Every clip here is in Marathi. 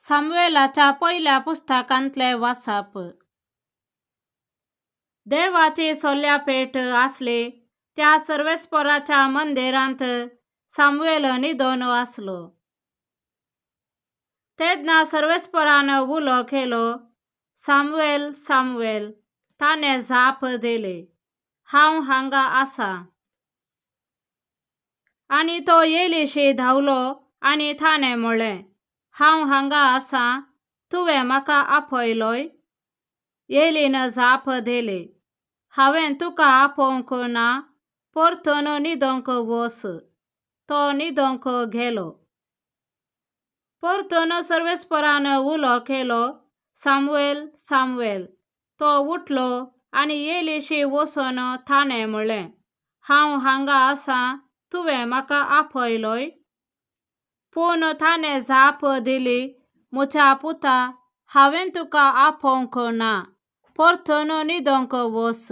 सामुएलाच्या पहिल्या पुस्तकांतले वाचप. देवाची सोल्यापेट आसली त्या सर्वेस्पराच्या मंदिरांत सामुएल न्हिदोन आसलो. तेदना सर्वेस्परान उलो केलो, सामुएल सामुएल. ताणे जाप दिली, हांव हांगा आसा. आनी तो येलीशी धावलो आनी ताणें म्हणलें, हांव हांगा आसा, तुवें म्हाका आपयलोय? येलीन जाप दिली, हांवें तुका आपोवंक ना, परतून न्हिदोंक वच. तो न्हिदोंक गेलो. परतून सर्वेस्परान उलो केलो, सामुएल सामुएल. तो उठलो आनी येलीशी वचून ताणें म्हणलें, हांव हांगा आसा, तुवें म्हाका आपयलोय? पूण ताणें जाप दिली, म्हज्या पुता, हांवें तुका आपोवंक ना, परतून न्हिदोंक वच.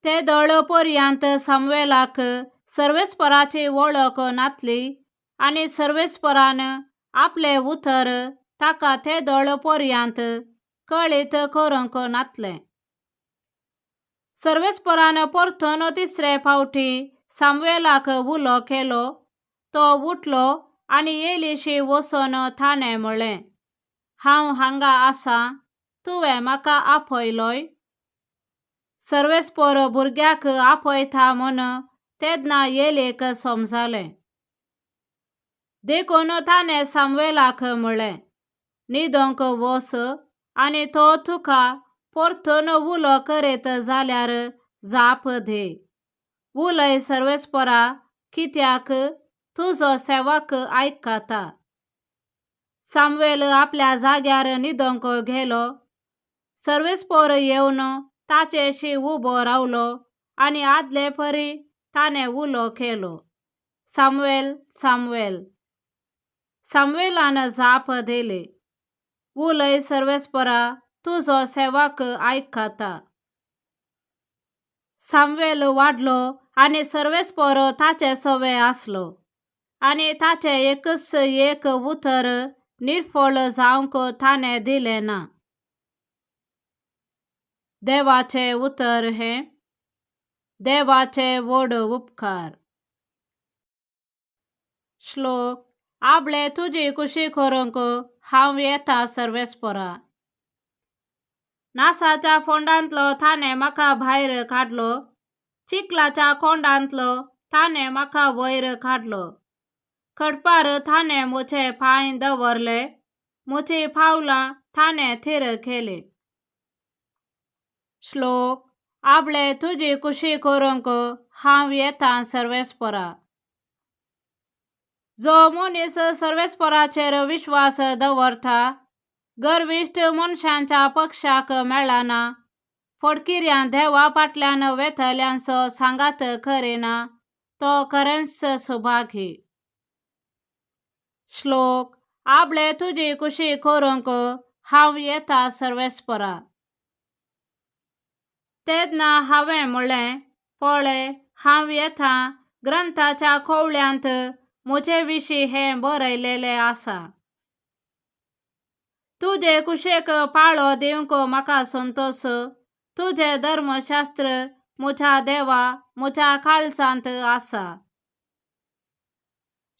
ते दळ पर्यंत सामुएलाक सर्वेस्पराची वळख नासली आनी सर्वेस्परान आपले उतर ताका ते दळ पर्यंत कळीत करूंक नासलें. सर्वेस्परान परतून तिसरे फावटी सामुएलाक उलो केलो. तो उठलो आनी येलीशी वचून ताणें म्हणलें, हांव हांगा आसा, तुवें म्हाका आपयलोय? सर्वेस्पर भुरग्याक आपयता म्हूण तेदना येलीक समजलें. देखून ताणें सामुएलाक म्हणलें, न्हिदोंक वच आनी तो तुका परतून उलो करीत जाल्यार जाप दी. उलय सर्वेस्परा, कित्याक तुजो सेवक आयकता. सामुएल आपल्या जाग्यार न्हिदोंक गेलो. सर्वेस्पर येवन ताचेशी उबो रावलो आनी आदले परी ताणें उलो केलो, सामुएल सामुएल. सामुएलान जाप दिली, उलय सर्वेस्परा, तुजो सेवक आयकता. सामुएल वाडलो आनी सर्वेस्पर ताचे सवे आसलो आनी ताचे एकच एक उतर निर्फळ जावंक ताणें दिलें ना. देवाचे उतर हे. देवाचे व्हड उपकार. श्लोक. आपले तुजी खुशी करूंक हांव येता सर्वेस्परा. नासाच्या फोंडांतलो ताणें म्हाका भायर काडलो. चिखलाच्या कोंडांतलो ताणें म्हाका वयर काडलो. खडपार ताणें म्हजे पांय दवरले. म्हजी पावलां ताणें थीर केली. श्लोक. आपले तुजी खुशी करूंक हांव येता सर्वेस्परा. जो मनीस सर्वेस्पराचेर विश्वास दवरता, गर्विष्ठ मनशांच्या पक्षाक मेळना, फटकिऱ्यां देवा फाटल्यान वेतल्यांचो सांगात करिना, तो खरेंच सुभागी. श्लोक. आपले तुजी खुशी करूंक हांव येता सर्वेस्परा. तेदना हांवें म्हणलें, पळय, हांव येता, ग्रंथाच्या खोवळ्यांत म्हजे विशीं हें बरयलेलें आसा. तुजे कुशेक पाळो दिवंक म्हाका संतोश. तुजे धर्मशास्त्र म्हज्या देवा म्हज्या काळजांत आसा.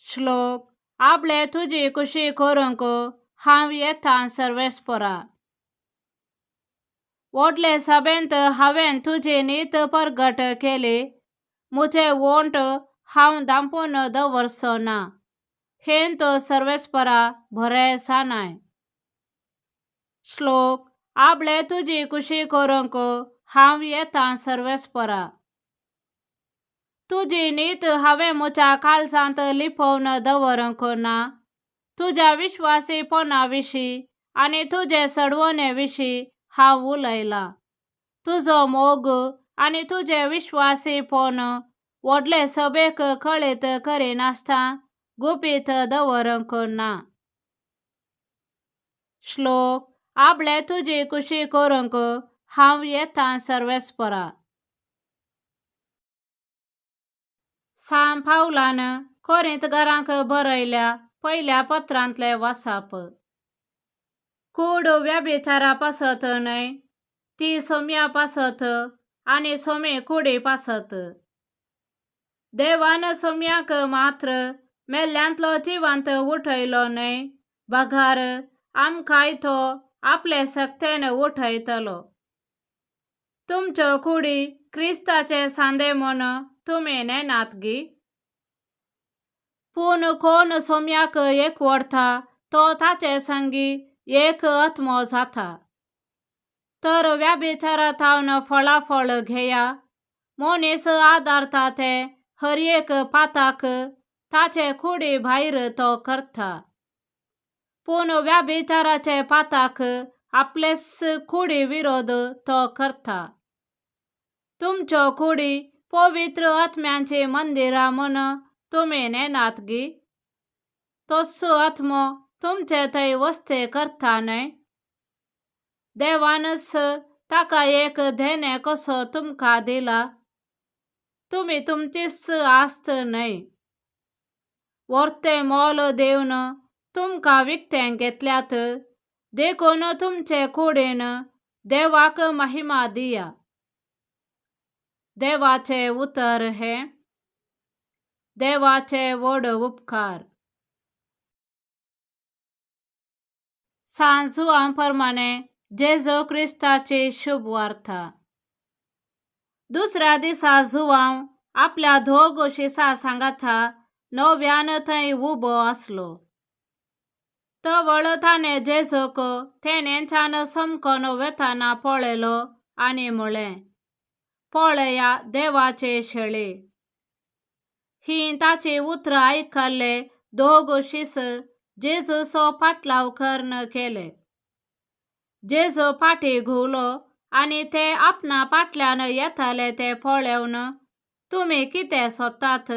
श्लोक. आपले तुजी खुशी करूंक हांव येता सर्वेस्परा. व्हडले सभेंत हांवें तुजी नीत परगट केली. म्हजे वोंट हांव धांपून दवरचो ना. हेंत सर्वेस्परा बरें जानाय. श्लोक. आपले तुजी खुशी करूंक हांव येता सर्वेस्परा. तुजी नीत हांवें म्हज्या काळजांत लिपोवन दवरूंक ना. तुज्या विश्वासीपणा विशीं आनी तुजे सडवणे विशीं हांव उलयलां. तुजो मोग आनी तुजे विश्वासीपण व्हडले सभेक कळीत करिनासतना गुपीत दवरूंक ना. श्लोक. आपले तुजी खुशी करूंक हांव येता सर्वेस्परा. सांत पावलान कोरिंथ घरांक बरयल्या पहिल्या पत्रांतले वासाप. कूड व्याभिचारा पासत न्हय, ती सोम्या पासत आनी सोमे कुडी पासत. देवान सोम्याक मात्र मेल्ल्यांतलो जिवंत उठयलो न्हय, बघार आमकांय तो आपले सक्तेन उठयतलो. तुमच्यो कुडी क्रिस्ताचे सांदे म्हूण तुमी नेनात गी. पूण कोण सोम्याक एकवडता तो ताचे संगी एक आत्मो जाता. तर व्याभिचारांतावन फळाफळ घेया. मनीस आदारता ते हर एक पाताक ताचे कुडी भायर तो करता. पूण व्याभिचाराचे पाताक आपलेच कुडी विरोध तो करता. तुमच्यो कुडी पवित्र आत्म्याची मंदिरां म्हूण तुमी नेनात गी. तोच आत्मो तुमचे थंय वस्ते करता न्हय. देवानच ताका एक धेने कसो तुमकां दिला. तुमी तुमचीच आस्त न्हय. वर्ते मोल दिवन तुमकां विकतें घेतल्यात, देखून तुमचे कुडीन देवाक महिमा दिया. देवाचे उतर हे. देवाचे व्हड उपकार. सांत जुआंव प्रमाणे जेजू क्रिस्ताची शुभ वार्ता. दुसऱ्या दिसा जुआंव आपल्या दोग शिसा सांगाता नव्यान थंय उबो आसलो. तवळ ताणें जेजूक तेण्यांच्यान समकोन वेताना पळयलो आनी म्हळें, पळया देवाची शेळी. ही ताची उतरां आयकल्ले दोग शीस जेजूचो पाटलाव करून केले. जेजू फाटीं घुंवलो आनी ते आपणा फाटल्यान येताले ते पळोवन तुमी कितें सोदतात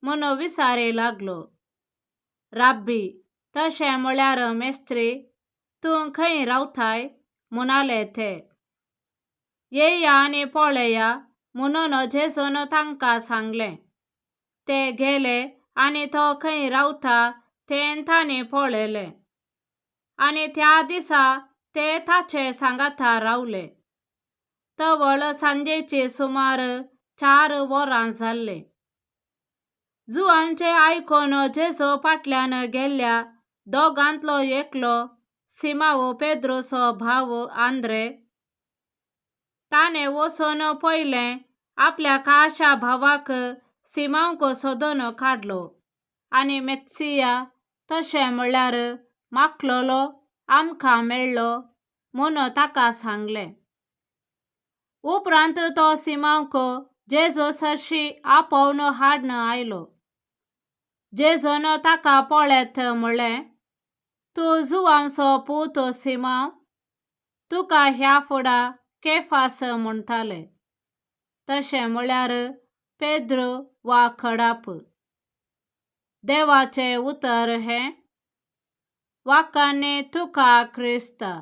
म्हूण विचारी लागलो. राब्बी, तशें म्हळ्यार मेस्त्री, तूं खंय रावताय म्हणाले ते. येया आनी पळया म्हणून जेजून तांकां सांगलें. ते गेले आनी तो खंय रावता तें तांणी पळयलें. आनी त्या दिसा ते ताचे सांगाता रावले. तवळ सांजेची सुमार 4 वरां जाल्लीं. जुआंवचें आयकून जेजू फाटल्यान गेल्ल्या दोगांतलो एकलो, सिमाव पेद्रूचो भाव आंद्रे, ताणें वचून पयलें आपल्या खाशा भावाक सिमावाक सोदून काडलो आनी मेस्सिया, तशें म्हळ्यार मागलोलो, आमकां मेळ्ळो म्हूण ताका सांगलें. उपरांत तो सिमावाक जेजू सरशी आपोवन हाडून आयलो. जेजून ताका पळयत म्हळें, तूं जुआंवचो पूत सिमाव, तुका ह्या फुडां केफास म्हणटाले. तशें म्हळ्यार पेद्रू वा खडाप. देवाचे उतर हे. वाखाणणी तुका क्रिस्ता.